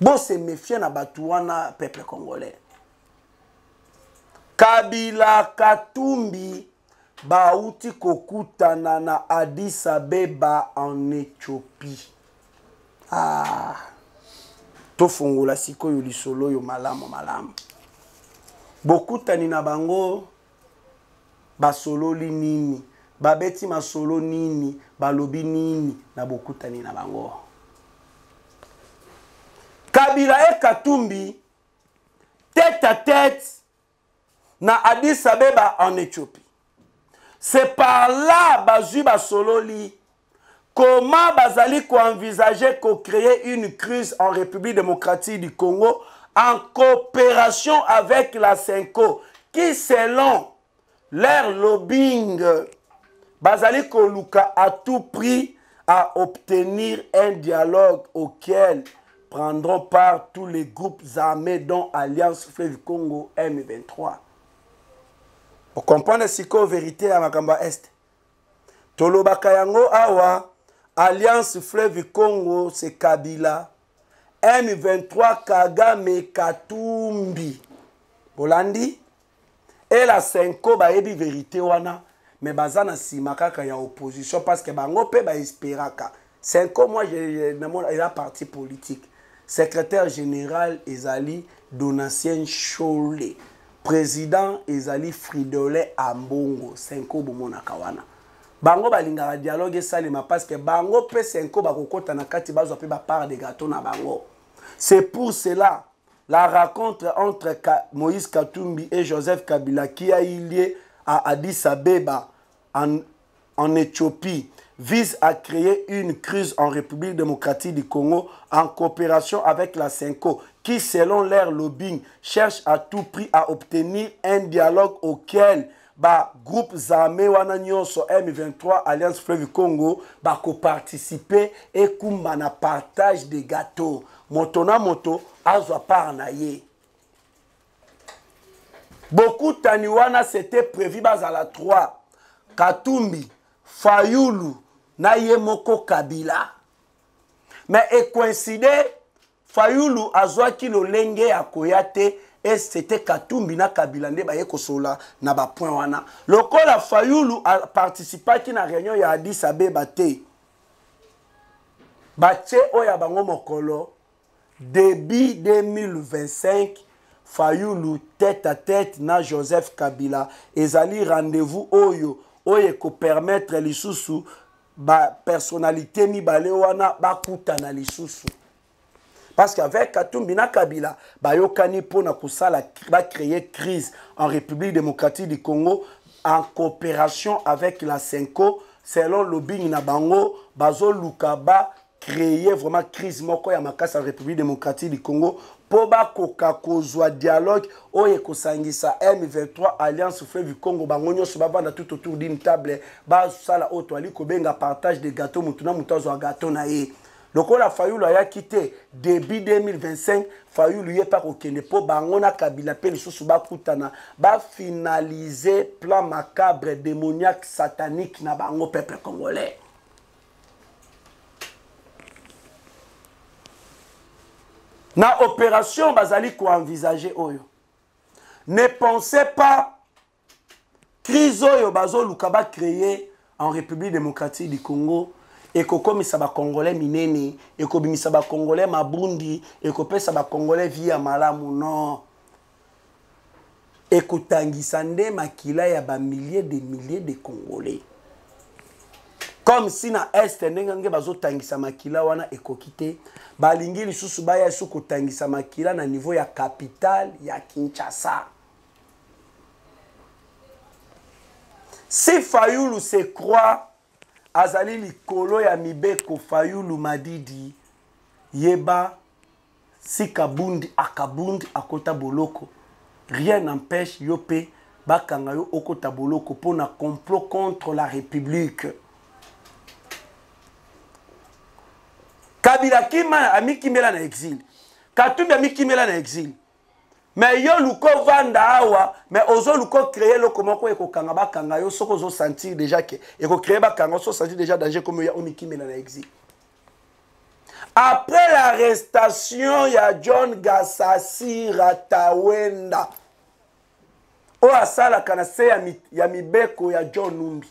Bon se méfier na batwana peuple congolais. Kabila Katumbi Bauti kokutana na Addis Abeba en Éthiopie. Ah. Tofongola sikoyo lisolo yo malamu. Bokutani na bango basololi nini? Babeti masolo nini? Balobi nini na bokutani na bango? Kabila et Katumbi tête à tête na Addis Abeba en Éthiopie. C'est par là, Bazu Basololi, comment Bazali envisager de créer une crise en République démocratique du Congo en coopération avec la CENCO, qui selon leur lobbying, Bazali Luka a tout pris à obtenir un dialogue auquel prendront part tous les groupes armés dont Alliance Fleuve Congo M23. Vous comprenez ce que la vérité à Makamba Est. Tolobaka yango awa, Alliance Fleuve Congo, c'est Kabila. M23 Kagame Katumbi. Bolandi. Et la Senko ba ebi vérité wana. Mais bazana simakaka ya opposition parce que bango pe ba espéraka. Senko, moi, il a parti politique. Secrétaire général Ezali Donatien Cholé. Président Ezali Fridolin Ambongo, Senko Bomona Kawana. Bango balingara dialogue salima parce que bango pe Senko bakokota na kati bazo pe ba part de gâteau na bango. C'est pour cela la rencontre entre Moïse Katumbi et Joseph Kabila qui a eu lieu à Addis Abeba en Éthiopie vise à créer une crise en République démocratique du Congo en coopération avec la CENCO qui, selon leur lobbying, cherche à tout prix à obtenir un dialogue auquel groupes armés wana nyonso M23 Alliance Fleuve Congo participer et kumbana partage des gâteaux. Moto na moto azwa par na ye. Beaucoup taniwana c'était prévu bazala 3 Katumbi, Fayulu, na ye moko Kabila. Mais e coïncide Fayulu azwaki lolenge ya koyate et c'était Katumbi na Kabila nde baye kosola na ba point wana. Lokola Fayulu a participé à la réunion ya Addis Abeba te. Bache oya bango mokolo début 2025 Fayulu tête à tête na Joseph Kabila ezali rendez-vous oyo ko permettre lisusu ba personnalité mibale wana bakutana lisusu. Parce qu'avec Katumbi na Kabila, bayokani pona kusala va créer crise en République démocratique du Congo en coopération avec la Senko selon lobbying na bango bazo lukaba créer vraiment crise moko ya makasa en République démocratique du Congo po ba koka kozwa dialogue oye kosangisa M23 Alliance Fleuve Congo bango nyonso bavanda tout autour d'une table ba sala otwali ko benga partage de gâteaux mutuna mutazo gâteau na ye. Lokola Fayulu a quitté début 2025, Fayulu yé pas kokende po bangona Kabila pe lisusu bakutana ba finaliser plan macabre démoniaque satanique na bango peuple congolais. Na opération bazali ko envisager oyo. Ne pensez pas crise oyo bazo lukaba créer en République démocratique du Congo. Eko komisa ba Congolais minene, eko bimisa ba Congolais mabundi, eko pesa ba Congolais via malamu non. Eko tangisa nde makila ya ba milliers de Congolais. Comme si na Est ndengange bazo tangisa makila wana eko kite, balingi lisusu baya suko tangisa makila na niveau ya capitale ya Kinshasa. Si Fayulu se croit azali likolo ya mibeko Fayulu Madidi yeba si kabundi akabundi akota boloko rien n'empêche yope bakanga yo okota boloko pona complot contre la République. Kabila kima amikimela na exil, Katumbi amikimela na exil. Mais yo luko vanda awa, mais ozo luko créer lo comment ko ekokanga bakanga yo soko zo sentir déjà que eko créer bakanga so sentir déjà danger comme ya omikimela na exil. Après l'arrestation ya John Gasasi Ratawenda o asala kana se ya mibeko ya John Numbi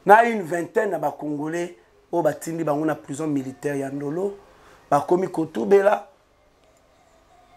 na une vingtaine na ba Congolais o batindi bango na prison militaire ya Ndolo bakomi kotubela.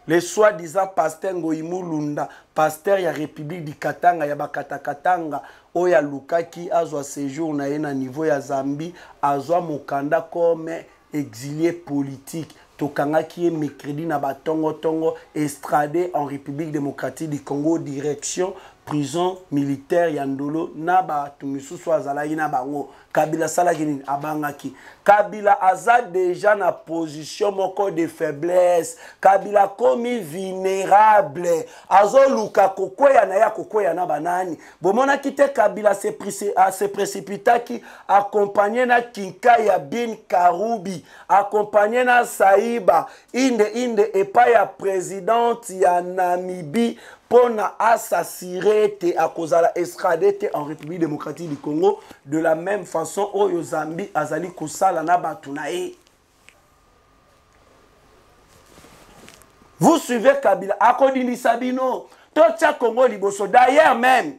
Les soi-disant pasteur Ngoïmou Lunda, pasteur ya République du Katanga, ya Bakata Katanga, oya Lukaki, azwa séjour na yena niveau ya Zambie, azwa mokanda comme exilé politique. Tokanga qui est mercredi na batongo tongo, estradé en République démocratique du Congo, direction prison militaire Yandolo, naba tumisusu azalaki na bango. Kabila salaki nini abangaki. Kabila aza déjà na position moko de faiblesse. Kabila komi vulnérable. Azo luka kokoya na ya kokoya na banani. Bomona kite Kabila se précipita ki accompagné na Kinkaya bin Karubi, accompagné na Saiba, inde epa ya présidente ya Namibie pona assassirer te a kozala estradé en République démocratique du Congo de la même façon oyo Zambie azali kosala na batunae. Vous suivez Kabila akodini sabino tocha Congo liboso d'ailleurs même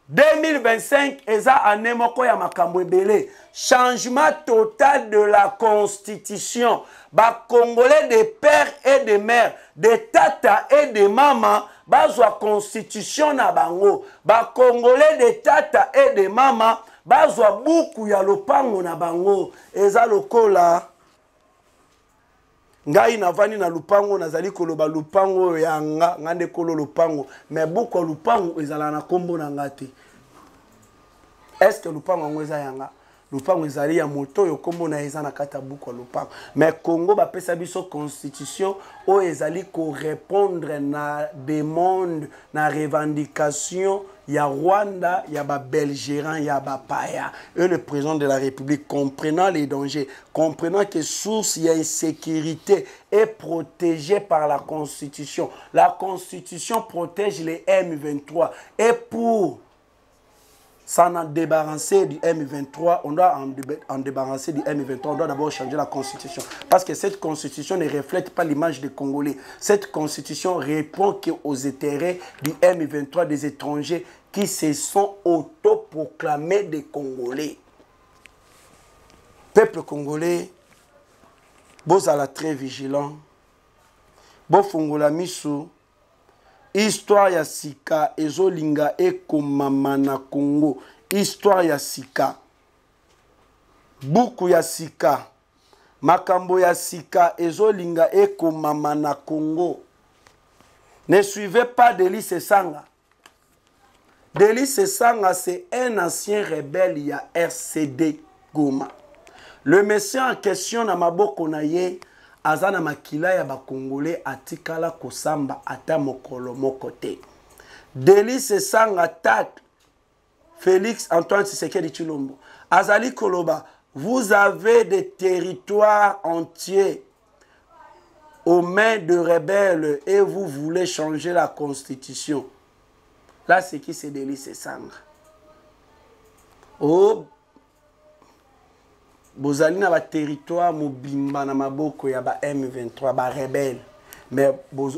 2025 eza année moko ya makambo ebele changement total de la constitution ba Congolais de père et de mère de tata et de mama bazwa constitution na bango ba Congolais de tata et de mama bazwa buku ya lopango na bango eza lokola ngai navani na lupango nazali koloba lupango yanga ngande kolo lupango mais buku lupango ezala na kombo na ngate. Est-ce que lupango ngweza yanga lupango ezali ya moto yo kombo na eza na kata buku lupango mais Congo ba pesa biso constitution o ezali ko répondre na demande na revendication ya Rwanda, ya ba belgérant, ya ba paya. Et le président de la République, comprenant les dangers, comprenant que source y a insécurité est protégée par la Constitution. La Constitution protège les M23. Et pour Sans en débarrasser du M23, on doit en débarrasser du M23, on doit d'abord changer la constitution. Parce que cette constitution ne reflète pas l'image des Congolais. Cette constitution répond aux intérêts du M23 des étrangers qui se sont autoproclamés des Congolais. Peuple congolais, vous êtes très vigilant. Vous fungola misu. Histoire ya sika ezolinga ekomama na Congo. Histoire ya sika. Buku ya sika. Makambo ya sika ezolinga ekomama na Congo. Ne suivez pas Délice Sanga. Délice Sanga, c'est un ancien rebelle, il y a RCD Goma. Le monsieur en question na maboko na ye azana makila ya ba Congolais atikala kosamba ata mokolo mokote. Délice Sanga attaque Félix Antoine Tshisekedi Tshilombo. Azali Koloba, vous avez des territoires entiers aux mains de rebelles et vous voulez changer la constitution. Là, c'est qui c'est Délice Sanga? Oh, bozali na ba territoire mobimba na maboko ya ba M23 ba rebelle mais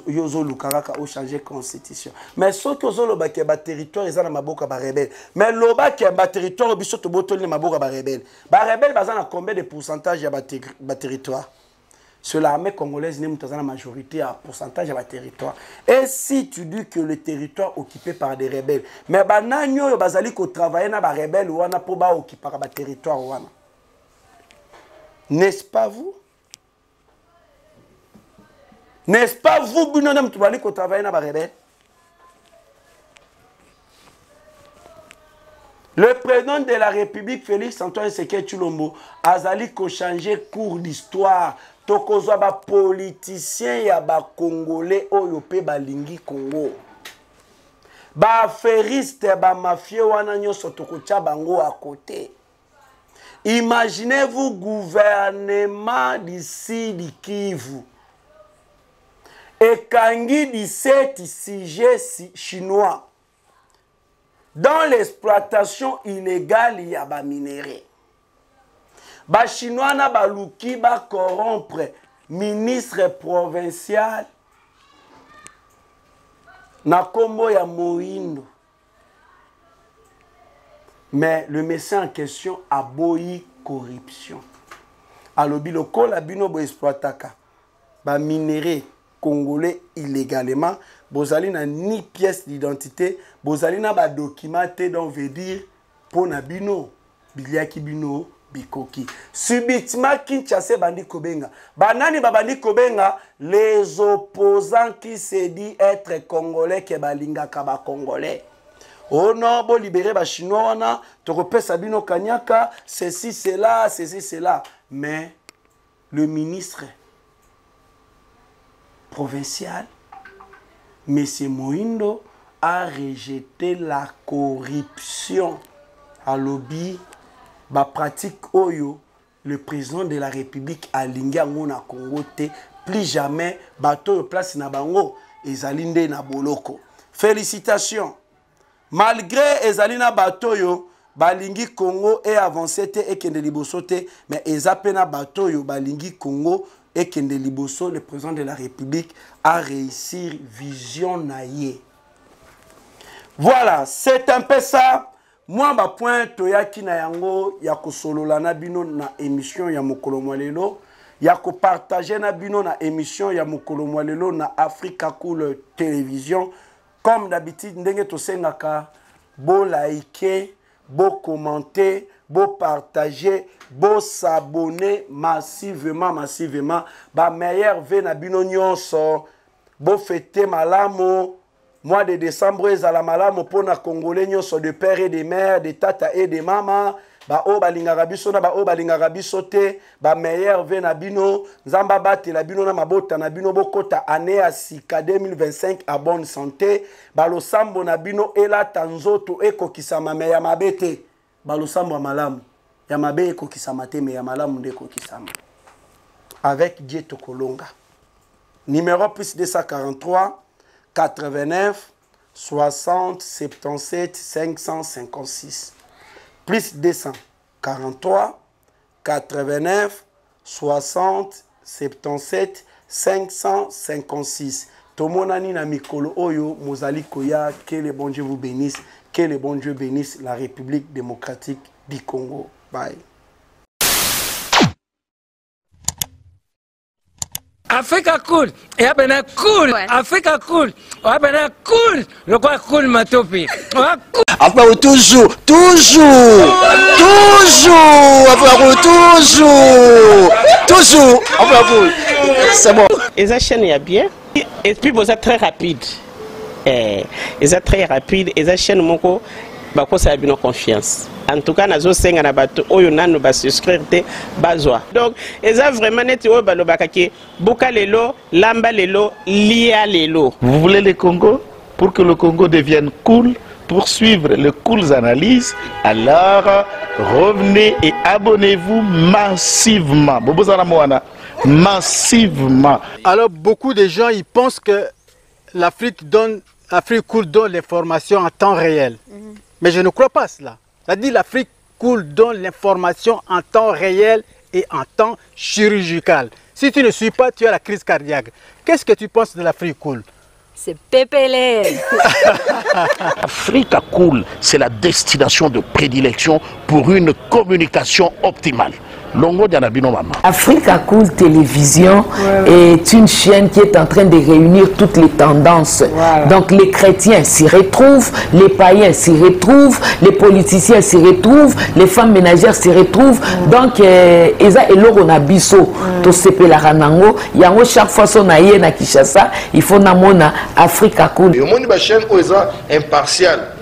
yozo lukaraka o changer constitution mais ceux qui ozo loba ke ba territoire eza na maboko ba rebelle mais loba ke ba territoire biso to botoli na maboko ba rebelle baza na combien de pourcentage ya ba territoire sur l'armée congolaise n'est pas la majorité à pourcentage à ba territoire et si tu dis que le territoire occupé par des rebelles mais ba nanyo yo bazali ko travailler na ba rebelle wana po ba occuper ba territoire wana. N'est-ce pas vous? N'est-ce pas vous, Bunonam Toubali, qui travaillez dans la rebelle? Le président de la République, Félix Antoine Tshisekedi Tshilombo, azali ko changer cours d'histoire. Tokozwa ba politicien ya ba Congolais oyo pe balingi Congo. Ba affairiste ba mafie wana nyoso tokocha bango à côté. Imaginez-vous gouvernement d'ici du Kivu. Et Kangi 17 sujets chinois. Dans l'exploitation illégale, il y a des minéraux. Les Chinois na baluki ba corrompre ministre provincial na kombo ya Moindo. Mais le médecin en question a boyi corruption. Alors, biloko la bino bo exploitaka. Ba minéraux congolais illégalement. Bozali na ni pièce d'identité. Bozali na ba documenté donc veut dire pour na bino. Biliaki bino bikoki. Subitement Kinshasa bandi kobenga. Banani babandi kobenga les opposants qui se dit être congolais ke balinga kaba congolais. Oh non, bon libérer les Chinois, tu repères Sabino Kanyaka, ceci, cela, ceci, cela. Mais le ministre provincial, M. Moindo, a rejeté la corruption. À lobby, la pratique Oyo, le président de la République a lingango na Congo te, plus jamais, bateau de place na bango, et zalinde na boloko. Félicitations. Malgré Ezalina Batoyo, Balingi Congo est avancé et Kende Liboso te, mais Ezapena Batoyo, Balingi Congo et Kende Liboso, le président de la République, a réussi vision naïe. Voilà, c'est un peu ça. Moi, ma point, Toyaki na yango, yako solo la nabino na émission ya mokolo mwalelo, yako partager nabino na émission ya mokolo mwalelo na Africa Cool Télévision. Comme d'habitude, ndenge tosengaka, bo liker, bo commenter, bo partager, bo s'abonner massivement. Ba meilleur ve na bino nyonso, bo fêter malamo. Mois de décembre, ezala malamo pona Congolais nyonso de père et de mère, de tata et de maman. Ba o balingaka biso na ba o balingaka biso te, ba meilleur ve na bino, nzamba bate la bino na mabota na bino bokota année ya sika 2025 à bonne santé, ba lo sambo na bino ela tanzoto ekokisama me ya mabete, ba lo sambo malamu, ya mabe ekokisama te me ya malamu nde ekokisama. Avec Dieu Tokolonga. Numéro plus 243 89 60 77 556 plus 243 89 60 77 556. Tomonani na mikolo oyo mozali koya, que le bon Dieu vous bénisse, que le bon Dieu bénisse la République démocratique du Congo. Bye. Africa cool, et abena cool, Africa cool, abena cool, le quoi cool matopi. Après toujours, c'est bon. Et ça chaîne est bien, et puis vous êtes très rapide. Et ça très rapide, et ça chaîne moko, bah quoi ça a bien confiance. En tout cas, nazo senga na bato oyo nanu ba souscrire te bazwa. Donc, eza vraiment neti oyo balobaka ke boka lelo, lamba lelo, lia lelo. Vous voulez le Congo? Pour que le Congo devienne cool, pour suivre les cool analyses, alors revenez et abonnez-vous massivement. Massivement. Alors, beaucoup de gens ils pensent que l'Afrique cool donne l'information en temps réel. Mais je ne crois pas cela. C'est-à-dire l'Afrique cool donne l'information en temps réel et en temps chirurgical. Si tu ne suis pas, tu as la crise cardiaque. Qu'est-ce que tu penses de l'Afrique cool? C'est pépélé. Africa Cool, c'est la destination de prédilection pour une communication optimale. Longo Dianabino Mama. Africa Cool Télévision est une chaîne qui est en train de réunir toutes les tendances. Donc les chrétiens s'y retrouvent, les païens s'y retrouvent, les politiciens s'y retrouvent, les femmes ménagères s'y retrouvent. Donc Eza Eloro na biso to sepela ranango, yango chaque fois son aye na Kinshasa, il faut namona Africa Cool. Et au monde de chaîne Oeza impartial.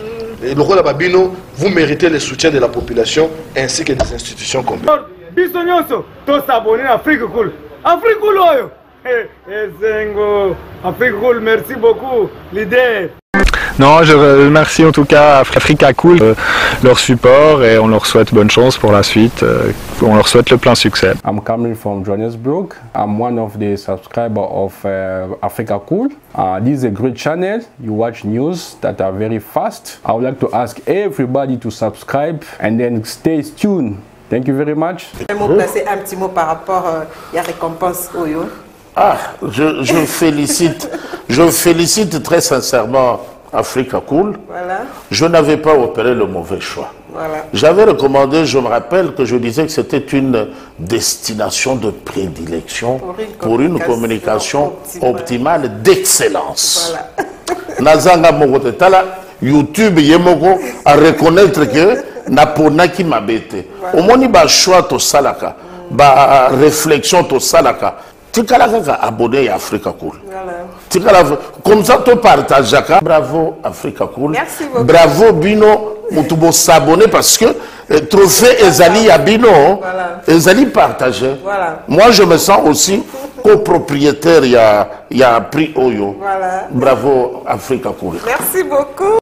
Et le rôle de Babino, vous méritez le soutien de la population ainsi que des institutions complètes. Bisognoso, tous s'abonner à Afrique Cool. Afrique Cool, oyo. Zengo, Afrique Cool, merci beaucoup, l'idée. Non, je remercie en tout cas Africa Cool, leur support et on leur souhaite bonne chance pour la suite. On leur souhaite le plein succès. I'm coming from Johannesburg. I'm one of the subscribers of Africa Cool. This is a great channel. You watch news that are very fast. I would like to ask everybody to subscribe and then stay tuned. Thank you very much. Placer un petit mot par rapport à la récompense Oyo. Je félicite très sincèrement Africa Cool. Voilà. Je n'avais pas opéré le mauvais choix. Voilà. J'avais recommandé, je me rappelle que je disais que c'était une destination de prédilection pour une communication optimale d'excellence. Nazanga Mogotala, YouTube Yemoko a reconnaître que Naponaki Mabete. Au moni ba choix to salaka, ba réflexion to salaka. Tikalaka abonné à Africa Cool. Comme ça, tu partages. Bravo Africa Cool. Merci beaucoup. Bravo Bino. Mutubo s'abonner parce que trophée Ezali à Bino. Ezali partagé. Moi, je me sens aussi copropriétaire. Il y a prix Oyo. Voilà. Bravo Africa Cool. Merci beaucoup.